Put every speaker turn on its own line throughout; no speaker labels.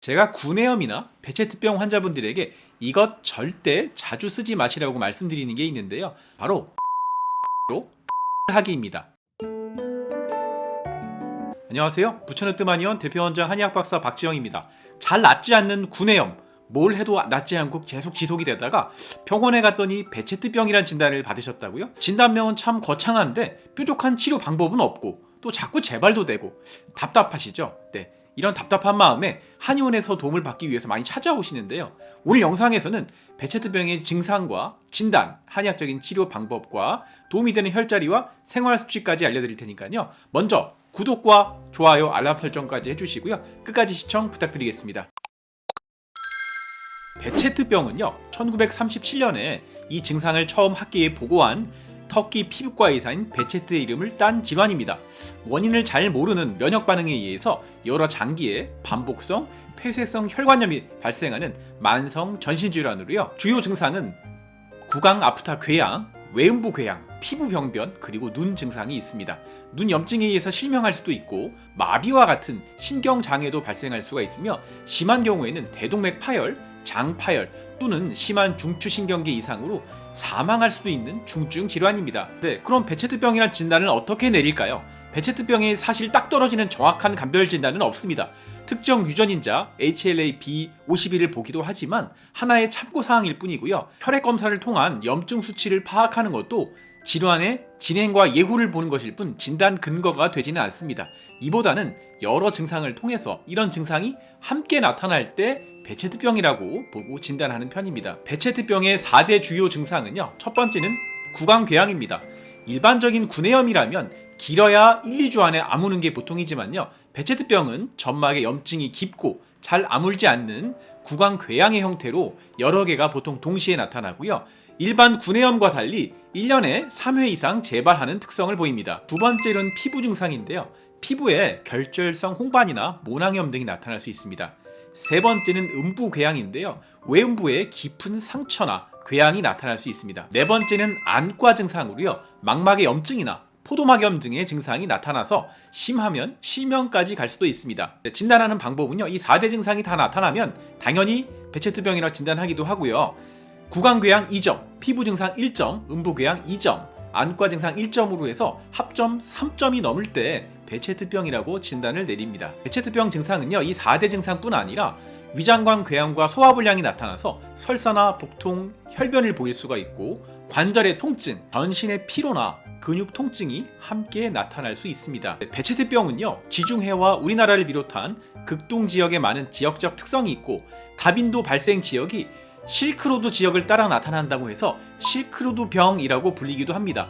제가 구내염이나 배체트병 환자분들에게 이것 절대 자주 쓰지 마시라고 말씀드리는 게 있는데요. 바로 하기입니다. 안녕하세요. 부천으뜸한의원 대표원장 한의학박사 박지영입니다. 잘 낫지 않는 구내염, 뭘 해도 낫지 않고 계속 지속이 되다가 병원에 갔더니 배체트병이란 진단을 받으셨다고요? 진단명은 참 거창한데 뾰족한 치료 방법은 없고 또 자꾸 재발도 되고 답답하시죠? 네. 이런 답답한 마음에 한의원에서 도움을 받기 위해서 많이 찾아오시는데요. 오늘 영상에서는 배체트병의 증상과 진단, 한의학적인 치료 방법과 도움이 되는 혈자리와 생활 수칙까지 알려드릴 테니까요. 먼저 구독과 좋아요, 알람 설정까지 해주시고요. 끝까지 시청 부탁드리겠습니다. 배체트병은요, 1937년에 이 증상을 처음 학계에 보고한 터키 피부과 의사인 베체트의 이름을 딴 질환입니다. 원인을 잘 모르는 면역 반응에 의해서 여러 장기의 반복성, 폐쇄성 혈관염이 발생하는 만성 전신질환으로요. 주요 증상은 구강 아프타 궤양, 외음부 궤양, 피부 병변, 그리고 눈 증상이 있습니다. 눈 염증에 의해서 실명할 수도 있고 마비와 같은 신경 장애도 발생할 수가 있으며 심한 경우에는 대동맥 파열, 장 파열 또는 심한 중추신경계 이상으로 사망할 수도 있는 중증 질환입니다. 네, 그럼 배체트병이란 진단을 어떻게 내릴까요? 배체트병이 사실 딱 떨어지는 정확한 감별 진단은 없습니다. 특정 유전인자 HLA-B51을 보기도 하지만 하나의 참고사항일 뿐이고요. 혈액 검사를 통한 염증 수치를 파악하는 것도 질환의 진행과 예후를 보는 것일 뿐 진단 근거가 되지는 않습니다. 이보다는 여러 증상을 통해서 이런 증상이 함께 나타날 때 배체트병이라고 보고 진단하는 편입니다. 배체트병의 4대 주요 증상은요. 첫 번째는 구강궤양입니다. 일반적인 구내염이라면 길어야 1, 2주 안에 아무는 게 보통이지만요. 배체트병은 점막의 염증이 깊고 잘 아물지 않는 구강궤양의 형태로 여러 개가 보통 동시에 나타나고요. 일반 구내염과 달리 1년에 3회 이상 재발하는 특성을 보입니다. 두 번째는 피부 증상인데요. 피부에 결절성 홍반이나 모낭염 등이 나타날 수 있습니다. 세 번째는 음부궤양인데요. 외음부에 깊은 상처나 궤양이 나타날 수 있습니다. 네 번째는 안과 증상으로요. 망막의 염증이나 포도막염 등의 증상이 나타나서 심하면 실명까지 갈 수도 있습니다. 진단하는 방법은요. 이 4대 증상이 다 나타나면 당연히 배체트병이라 진단하기도 하고요. 구강궤양 2점, 피부 증상 1점, 음부궤양 2점, 안과 증상 1점으로 해서 합점 3점이 넘을 때 배체트병이라고 진단을 내립니다. 배체트병 증상은요, 이 4대 증상뿐 아니라 위장관 궤양과 소화불량이 나타나서 설사나 복통, 혈변을 보일 수가 있고 관절의 통증, 전신의 피로나 근육 통증이 함께 나타날 수 있습니다. 배체트병은요, 지중해와 우리나라를 비롯한 극동 지역에 많은 지역적 특성이 있고 다빈도 발생 지역이 실크로드 지역을 따라 나타난다고 해서 실크로드 병이라고 불리기도 합니다.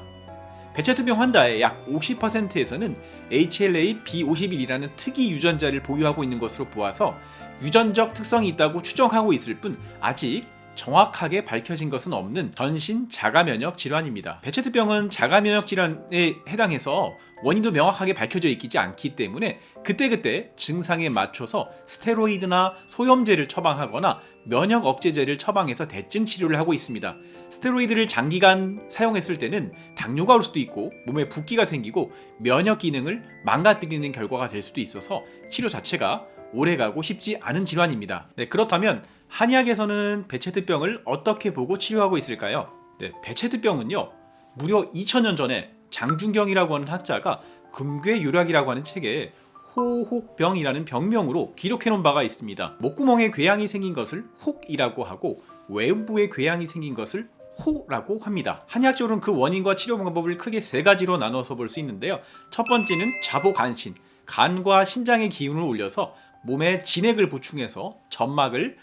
배체트병 환자의 약 50%에서는 HLA-B51이라는 특이 유전자를 보유하고 있는 것으로 보아서 유전적 특성이 있다고 추정하고 있을 뿐 아직 정확하게 밝혀진 것은 없는 전신 자가면역 질환입니다. 배체트병은 자가면역 질환에 해당해서 원인도 명확하게 밝혀져 있지 않기 때문에 그때그때 증상에 맞춰서 스테로이드나 소염제를 처방하거나 면역 억제제를 처방해서 대증 치료를 하고 있습니다. 스테로이드를 장기간 사용했을 때는 당뇨가 올 수도 있고 몸에 붓기가 생기고 면역 기능을 망가뜨리는 결과가 될 수도 있어서 치료 자체가 오래가고 쉽지 않은 질환입니다. 네, 그렇다면 한의학에서는 배체트병을 어떻게 보고 치료하고 있을까요? 네, 배체트병은요, 무려 2000년 전에 장준경이라고 하는 학자가 금괴요략이라고 하는 책에 호혹병이라는 병명으로 기록해놓은 바가 있습니다. 목구멍에 궤양이 생긴 것을 혹이라고 하고 외음부에 궤양이 생긴 것을 호라고 합니다. 한의학적으로는 그 원인과 치료 방법을 크게 세 가지로 나눠서 볼 수 있는데요. 첫 번째는 자보간신, 간과 신장의 기운을 올려서 몸에 진액을 보충해서 점막을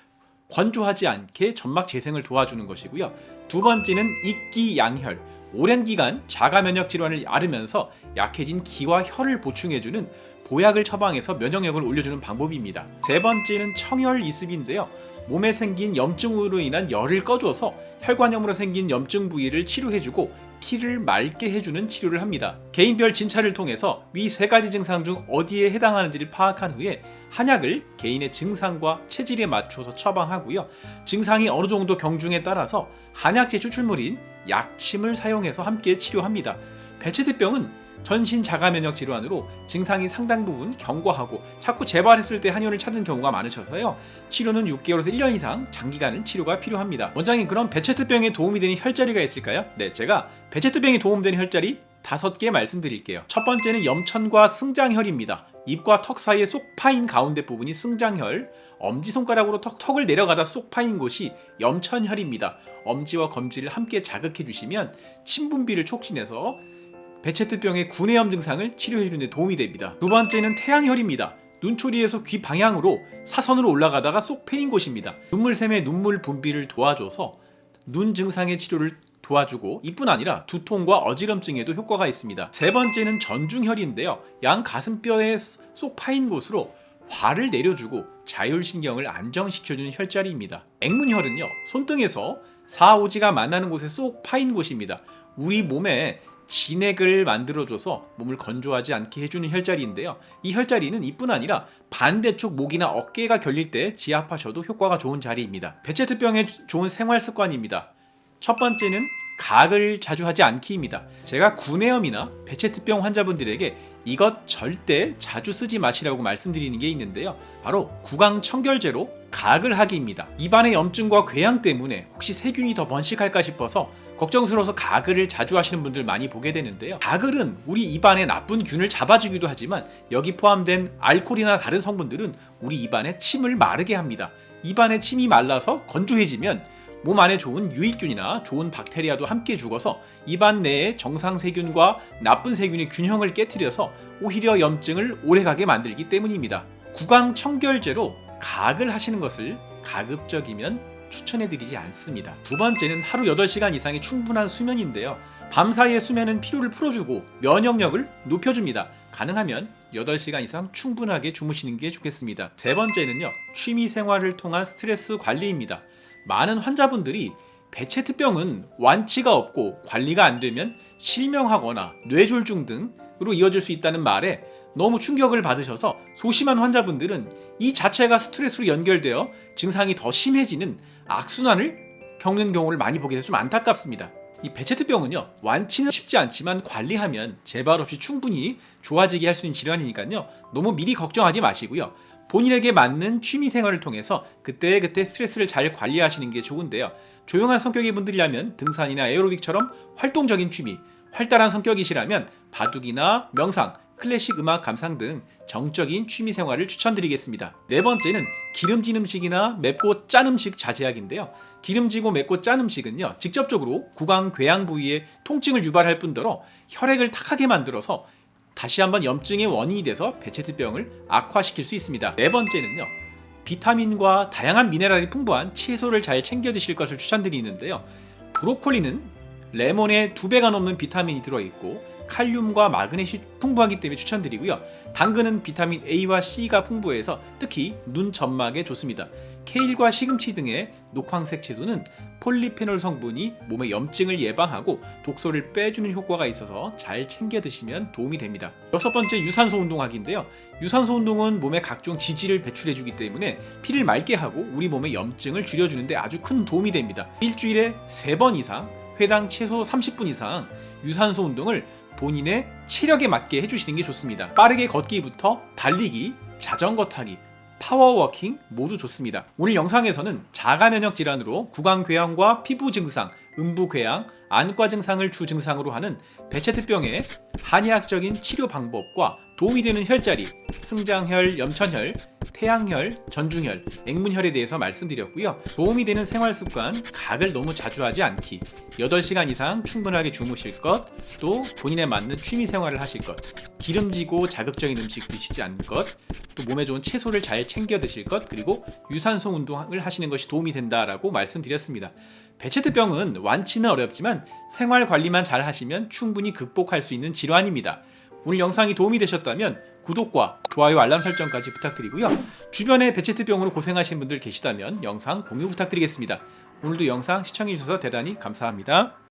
건조하지 않게 점막 재생을 도와주는 것이고요. 두 번째는 익기양혈, 오랜 기간 자가면역 질환을 앓으면서 약해진 기와 혈을 보충해주는 보약을 처방해서 면역력을 올려주는 방법입니다. 세 번째는 청혈이습인데요. 몸에 생긴 염증으로 인한 열을 꺼줘서 혈관염으로 생긴 염증 부위를 치료해주고 피를 맑게 해주는 치료를 합니다. 개인별 진찰을 통해서 위 세 가지 증상 중 어디에 해당하는지를 파악한 후에 한약을 개인의 증상과 체질에 맞춰서 처방하고요. 증상이 어느 정도 경중에 따라서 한약재 추출물인 약침을 사용해서 함께 치료합니다. 배체트병은 전신 자가 면역 질환으로 증상이 상당 부분 경과하고 자꾸 재발했을 때 한의원을 찾는 경우가 많으셔서요. 치료는 6개월에서 1년 이상 장기간 치료가 필요합니다. 원장님, 그럼 베체트병에 도움이 되는 혈자리가 있을까요? 네, 제가 베체트병에 도움되는 혈자리 5개 말씀드릴게요. 첫 번째는 염천과 승장혈입니다. 입과 턱 사이에 쏙 파인 가운데 부분이 승장혈, 엄지손가락으로 턱을 내려가다 쏙 파인 곳이 염천혈입니다. 엄지와 검지를 함께 자극해 주시면 침분비를 촉진해서 베체트병의 구내염 증상을 치료해주는 데 도움이 됩니다. 두 번째는 태양혈입니다. 눈초리에서 귀 방향으로 사선으로 올라가다가 쏙 패인 곳입니다. 눈물샘의 눈물 분비를 도와줘서 눈 증상의 치료를 도와주고 이뿐 아니라 두통과 어지럼증에도 효과가 있습니다. 세 번째는 전중혈인데요. 양 가슴뼈에 쏙 파인 곳으로 화를 내려주고 자율신경을 안정시켜주는 혈자리입니다. 액문혈은요, 손등에서 사오지가 만나는 곳에 쏙 파인 곳입니다. 우리 몸에 진액을 만들어줘서 몸을 건조하지 않게 해주는 혈자리인데요. 이 혈자리는 이뿐 아니라 반대쪽 목이나 어깨가 결릴 때 지압하셔도 효과가 좋은 자리입니다. 베체트병에 좋은 생활 습관입니다. 첫 번째는 가글 자주 하지 않기입니다. 제가 구내염이나 베체트병 환자분들에게 이것 절대 자주 쓰지 마시라고 말씀드리는 게 있는데요. 바로 구강청결제로 가글하기입니다. 입안의 염증과 궤양 때문에 혹시 세균이 더 번식할까 싶어서 걱정스러워서 가글을 자주 하시는 분들 많이 보게 되는데요. 가글은 우리 입안의 나쁜 균을 잡아주기도 하지만 여기 포함된 알코올이나 다른 성분들은 우리 입안의 침을 마르게 합니다. 입안의 침이 말라서 건조해지면 몸 안에 좋은 유익균이나 좋은 박테리아도 함께 죽어서 입안 내에 정상 세균과 나쁜 세균의 균형을 깨트려서 오히려 염증을 오래가게 만들기 때문입니다. 구강청결제로 가글 하시는 것을 가급적이면 추천해드리지 않습니다. 두 번째는 하루 8시간 이상의 충분한 수면인데요. 밤사이의 수면은 피로를 풀어주고 면역력을 높여줍니다. 가능하면 8시간 이상 충분하게 주무시는 게 좋겠습니다. 세 번째는요, 취미생활을 통한 스트레스 관리입니다. 많은 환자분들이 베체트병은 완치가 없고 관리가 안 되면 실명하거나 뇌졸중 등으로 이어질 수 있다는 말에 너무 충격을 받으셔서 소심한 환자분들은 이 자체가 스트레스로 연결되어 증상이 더 심해지는 악순환을 겪는 경우를 많이 보게 돼서 좀 안타깝습니다. 이 베체트병은요, 완치는 쉽지 않지만 관리하면 재발 없이 충분히 좋아지게 할 수 있는 질환이니까요, 너무 미리 걱정하지 마시고요. 본인에게 맞는 취미생활을 통해서 그때그때 스트레스를 잘 관리하시는 게 좋은데요. 조용한 성격의 분들이라면 등산이나 에어로빅처럼 활동적인 취미, 활달한 성격이시라면 바둑이나 명상, 클래식 음악 감상 등 정적인 취미생활을 추천드리겠습니다. 네 번째는 기름진 음식이나 맵고 짠 음식 자제하기인데요. 기름지고 맵고 짠 음식은요, 직접적으로 구강 궤양 부위에 통증을 유발할 뿐더러 혈액을 탁하게 만들어서 다시 한번 염증의 원인이 돼서 베체트병을 악화시킬 수 있습니다. 네 번째는요, 비타민과 다양한 미네랄이 풍부한 채소를 잘 챙겨 드실 것을 추천드리는데요. 브로콜리는 레몬의 2배가 넘는 비타민이 들어있고 칼륨과 마그네슘이 풍부하기 때문에 추천드리고요. 당근은 비타민 A와 C가 풍부해서 특히 눈 점막에 좋습니다. 케일과 시금치 등의 녹황색 채소는 폴리페놀 성분이 몸의 염증을 예방하고 독소를 빼주는 효과가 있어서 잘 챙겨 드시면 도움이 됩니다. 여섯 번째, 유산소 운동하기인데요. 유산소 운동은 몸에 각종 지질을 배출해주기 때문에 피를 맑게 하고 우리 몸의 염증을 줄여주는데 아주 큰 도움이 됩니다. 일주일에 3번 이상, 회당 최소 30분 이상 유산소 운동을 본인의 체력에 맞게 해주시는 게 좋습니다. 빠르게 걷기부터 달리기, 자전거 타기, 파워워킹 모두 좋습니다. 오늘 영상에서는 자가면역 질환으로 구강궤양과 피부 증상, 음부궤양, 안과 증상을 주 증상으로 하는 베체트병의 한의학적인 치료 방법과 도움이 되는 혈자리, 승장혈, 염천혈, 태양혈, 전중혈, 액문혈에 대해서 말씀드렸고요. 도움이 되는 생활습관, 각을 너무 자주 하지 않기, 8시간 이상 충분하게 주무실 것, 또 본인에 맞는 취미생활을 하실 것, 기름지고 자극적인 음식 드시지 않는 것, 또 몸에 좋은 채소를 잘 챙겨 드실 것, 그리고 유산소 운동을 하시는 것이 도움이 된다라고 말씀드렸습니다. 베체트병은 완치는 어렵지만 생활 관리만 잘 하시면 충분히 극복할 수 있는 질환입니다. 오늘 영상이 도움이 되셨다면 구독과 좋아요, 알람 설정까지 부탁드리고요. 주변에 베체트병으로 고생하시는 분들 계시다면 영상 공유 부탁드리겠습니다. 오늘도 영상 시청해주셔서 대단히 감사합니다.